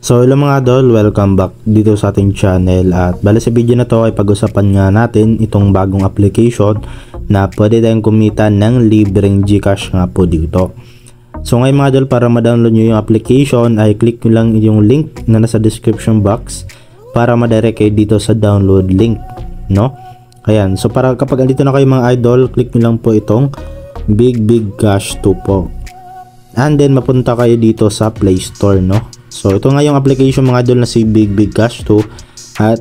So hello mga idol, welcome back dito sa ating channel at bali sa video na to ay pag-usapan nga natin itong bagong application na pwede tayong kumita ng libreng GCash nga po dito. So ngayon mga idol, para ma-download nyo yung application ay click nyo lang yung link na nasa description box para ma-direct kayo dito sa download link, no? Ayan, so para kapag andito na kayo mga idol, click nyo lang po itong Big Cash 2 po. And then mapunta kayo dito sa Play Store, no? So ito nga yung application mga idol na si Big Cash 2 at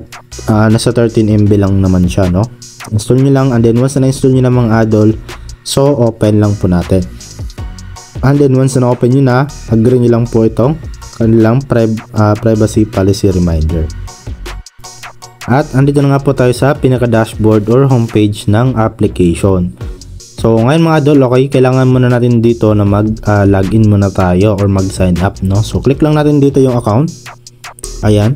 nasa 13 MB lang naman siya, no? Install nyo lang, and then once na install nyo na mga idol, so open lang po natin. And then once na open nyo na, agree nyo lang po itong kanilang privacy policy reminder. At andito na nga po tayo sa pinaka dashboard or homepage ng application. So ngayon mga idol, okay, kailangan muna natin dito na mag-login muna tayo or mag-sign up, no? So click lang natin dito yung account. Ayan.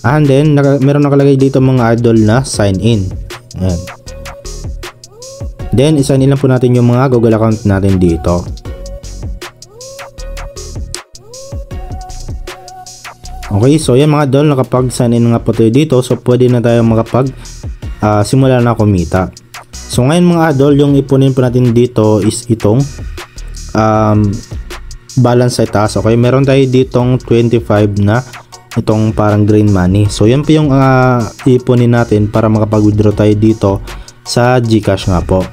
And then meron nakalagay dito mga idol na sign in. Ayan. Then i-sign in lang po natin yung mga Google account natin dito. Okay, so yan mga idol, nakapag-sign in nga po tayo dito. So pwede na tayo simula na kumita. So ngayon mga idol, yung ipunin po natin dito is itong balance sa taas. Okay, meron tayo ditong 25 na itong parang green money. So yan po yung ipunin natin para makapag-withdraw tayo dito sa GCash nga po.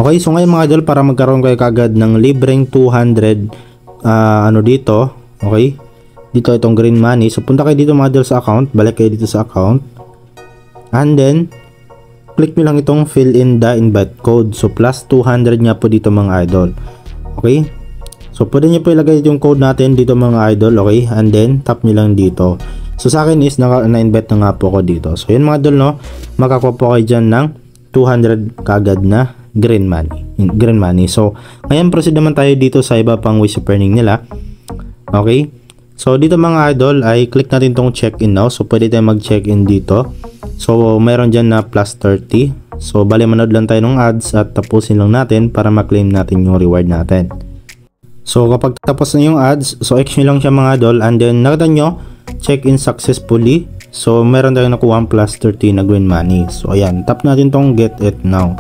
Okay, so ngayon mga idol, para magkaroon kayo kagad ng libreng 200 dito, okay, dito itong green money. So punta kayo dito mga idol sa account, balik kayo dito sa account, and then click nyo lang itong fill in the invite code. So plus 200 nga po dito mga idol. Okay, so pwede nyo po ilagay yung code natin dito mga idol. Okay, and then tap nyo lang dito. So sa akin is na-invite na nga po ako dito. So yun mga idol, no, makakuha po kayo dyan ng 200 kagad na green money. So ngayon proceed naman tayo dito sa iba pang ways of earning nila. Okay, so dito mga idol ay click natin tong check in now. So pwede tayong mag check in dito. So mayroon dyan na plus 30. So bali manood lang tayo ng ads at tapusin lang natin para ma-claim natin yung reward natin. So kapag tapos na yung ads, so X nyo lang siya mga idol, and then nakita nyo check in successfully. So meron tayong nakuha plus 30 na green money. So ayan, tap natin tong get it now.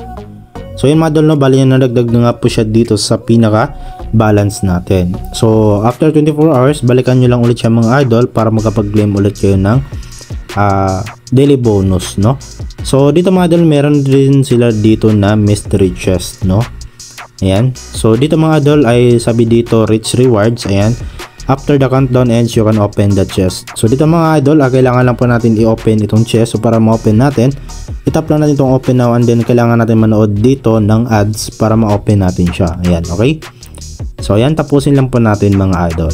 So yun mga idol, no, bali na nadagdag na nga po siya dito sa pinaka balance natin. So after 24 hours, balikan nyo lang ulit siya mga idol para makapag-claim ulit kayo ng daily bonus, no? So dito mga idol, meron din sila dito na mystery chest, no? Ayan, so dito mga idol ay sabi dito rich rewards. Ayan, after the countdown ends you can open the chest. So dito mga idol, kailangan lang po natin i-open itong chest. So para ma-open natin, itap lang natin itong open now, and then kailangan natin manood dito ng ads para ma-open natin siya. Ayan, okay, so ayan, tapusin lang po natin mga idol.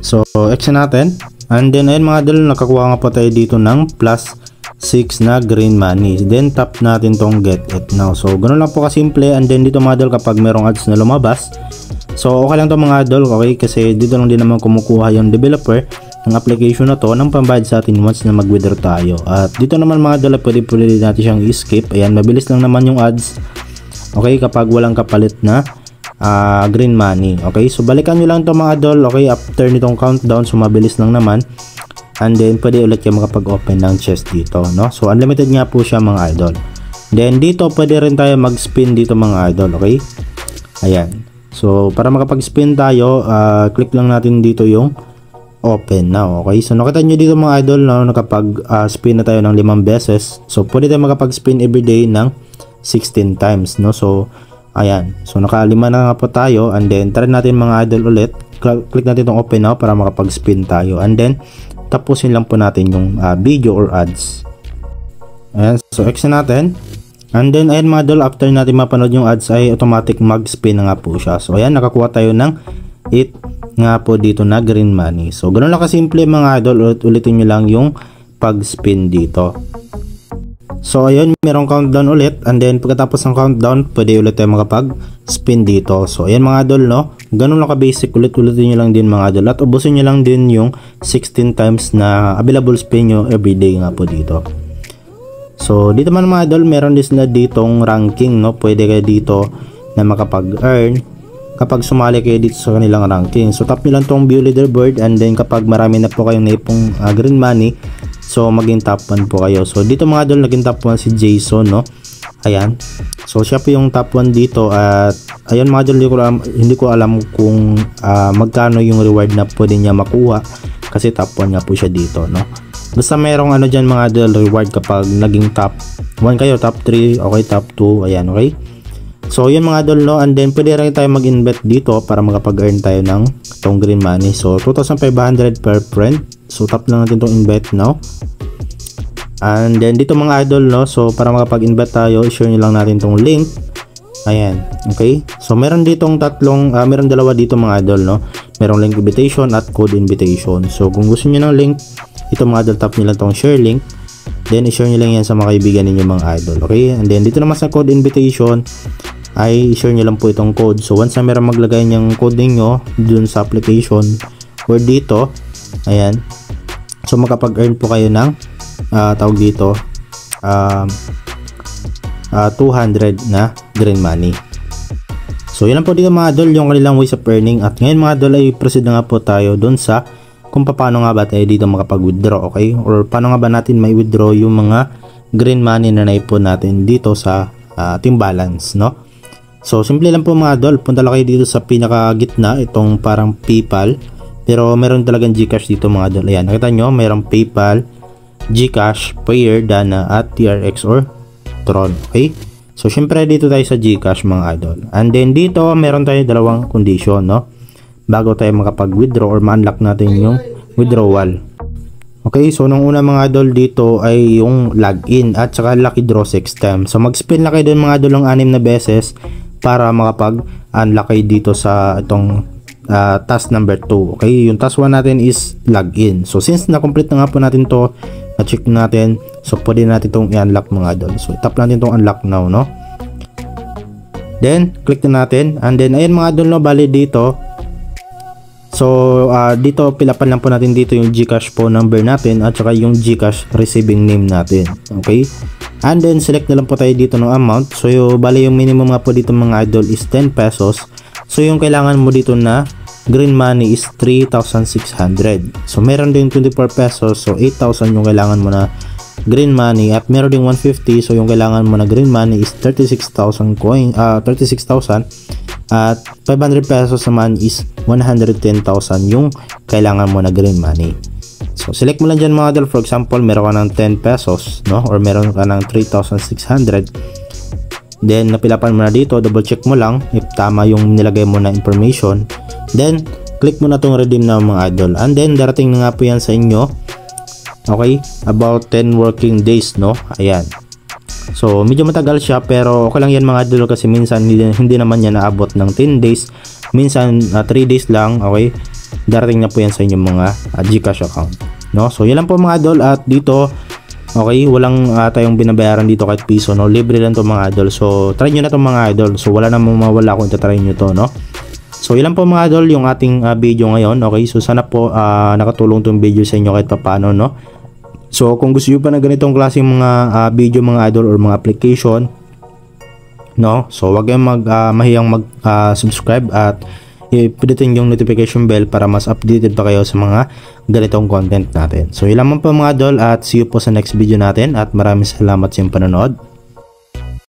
So X natin. And then ayun mga idol, nakakuha nga po tayo dito ng plus 6 na green money. Then tap natin tong get it now. So ganoon lang po kasimple. And then dito mga idol, kapag merong ads na lumabas, so okay lang to mga idol, okay, kasi dito lang din naman kumukuha yung developer ng application na to ng pambayad sa atin once na mag-withdraw tayo. At dito naman mga idol, pwede natin siyang i-skip. Ayan, mabilis lang naman yung ads, okay, kapag walang kapalit na green money. Okay, so balikan nyo lang to mga idol. Okay, after nitong countdown, so mabilis lang naman, and then pwede ulit kayo makapag-open ng chest dito, no? So unlimited nga po siya mga idol. Then dito pwede rin tayo mag-spin dito mga idol. Okay, ayan, so para makapag-spin tayo, click lang natin dito yung open now. Okay, so nakita nyo dito mga idol, no, nakapag-spin na tayo ng 5 beses. So pwede tayo makapag-spin everyday ng 16 times, no? So ayan, so nakalima na nga po tayo, and then try natin mga idol ulit. Click natin itong open now para makapag-spin tayo, and then tapusin lang po natin yung video or ads. Ayan, so X na natin, and then ayan mga idol, after natin mapanood yung ads ay automatic mag-spin na nga po siya. So ayan, nakakuha tayo ng 8 nga po dito na green money. So ganoon lang kasimple mga idol, ulitin nyo lang yung pag-spin dito. So ayun, merong countdown ulit, and then pagkatapos ng countdown, pwede ulit tayo makapag-spin dito. So ayan mga idol, no, ganun lang ka-basic, ulitin nyo lang din mga idol, at ubusin nyo lang din yung 16 times na available spin nyo everyday nga po dito. So dito man mga idol, meron din sila ditong ranking, no, pwede kayo dito na makapag-earn kapag sumali kayo dito sa kanilang ranking. So tap nyo lang tong view leaderboard, and then kapag marami na po kayong naipong green money, so maging top 1 po kayo. So dito mga idol, naging top 1 si Jason, no? Ayan. So siya po yung top 1 dito, at ayun mga idol, hindi ko alam kung magkano yung reward na pwede niya makuha kasi top 1 nga po siya dito, no? Basta merong ano dyan mga idol, reward kapag naging top 1 kayo, top 3, okay, top 2, ayan, okay? So yun mga idol, no? And then pwede rin tayo mag-invest dito para makapag-earn tayo ng itong green money. So 2,500 per friend. So tap lang natin itong invest now. And then dito mga idol, no? So para makapag-invest tayo, i-share nyo lang natin itong link. Ayan, okay? So meron ditong meron dalawa dito mga idol, no? Merong link invitation at code invitation. So kung gusto nyo ng link, ito mga idol, tap nyo lang itong share link. Then i-share nyo lang yan sa mga kaibigan ninyo mga idol, okay? And then dito naman sa code invitation, ay i-share nyo lang po itong code. So once na meron maglagay niyang code ninyo dun sa application or dito, ayan, so makapag-earn po kayo ng tawag dito 200 na green money. So yun lang po dito mga idol, yung kanilang ways of earning. At ngayon mga idol, ay proceed na nga po tayo dun sa kung paano nga ba tayo dito makapag-withdraw, okay? Or paano nga ba natin may withdraw yung mga green money na naipon natin dito sa team balance, no? So simple lang po mga idol, punta lang kayo dito sa pinaka gitna, itong parang PayPal, pero meron talagang GCash dito mga idol. Ayan, nakita nyo, merong PayPal, GCash, Payer, Dana, at TRX or Tron, okay? So syempre dito tayo sa GCash mga idol. And then dito meron tayo dalawang condition, no? Bago tayo makapag-withdraw or ma-unlock natin yung withdrawal. Okay, so nung una mga idol dito ay yung login at saka lucky draw 6 times. So mag-spin na kayo doon mga idol ng 6 na beses para makapag-unlock kayo dito sa itong task number 2. Okay, yung task 1 natin is login. So since na-complete na nga po natin to, na-check natin, so pwede natin itong i-unlock mga idol. So tap natin itong unlock now, no? Then click na natin, and then ayun mga idol, no, bali dito. So dito pilapan lang po natin dito yung GCash phone number natin at saka yung GCash receiving name natin, okay? And then select na lang po tayo dito ng amount. So bali yung minimum nga po dito mga idol is 10 pesos. So yung kailangan mo dito na green money is 3,600. So meron din 24 pesos, so 8,000 yung kailangan mo na green money, at meron din 150, so yung kailangan mo na green money is 36,000 coin, 36,000, at 500 pesos naman is 110,000 yung kailangan mo na green money. So select mo lang dyan mga idol. For example, meron ka ng 10 pesos, no, or meron ka ng 3,600. Then napilapan mo na dito, double check mo lang if tama yung nilagay mo na information. Then click mo na tong redeem na mga idol, and then darating na nga po yan sa inyo, okay, about 10 working days, no? Ayan. So medyo matagal siya, pero okay lang yan mga idol, kasi minsan hindi naman yan naabot ng 10 days, minsan 3 days lang, okay? Darating na po yan sa inyong mga GCash account, no? So yan lang po mga idol. At dito, okay, walang tayong binabayaran dito kahit piso, no? Libre lang to mga idol. So try nyo na to mga idol. So wala namang mawala kung itatry nyo to, no? So ilan po mga idol yung ating video ngayon, okay? So sana po nakatulong tong video sa inyo kahit paano, no? So kung gusto nyo pa na ganitong klaseng mga video mga idol or mga application, no? So wag kayong mahiyang mag-subscribe at i-pindutin yung notification bell para mas updated pa kayo sa mga ganitong content natin. So yun lamang po mga idol, at see you po sa next video natin, at maraming salamat sa inyong panonood.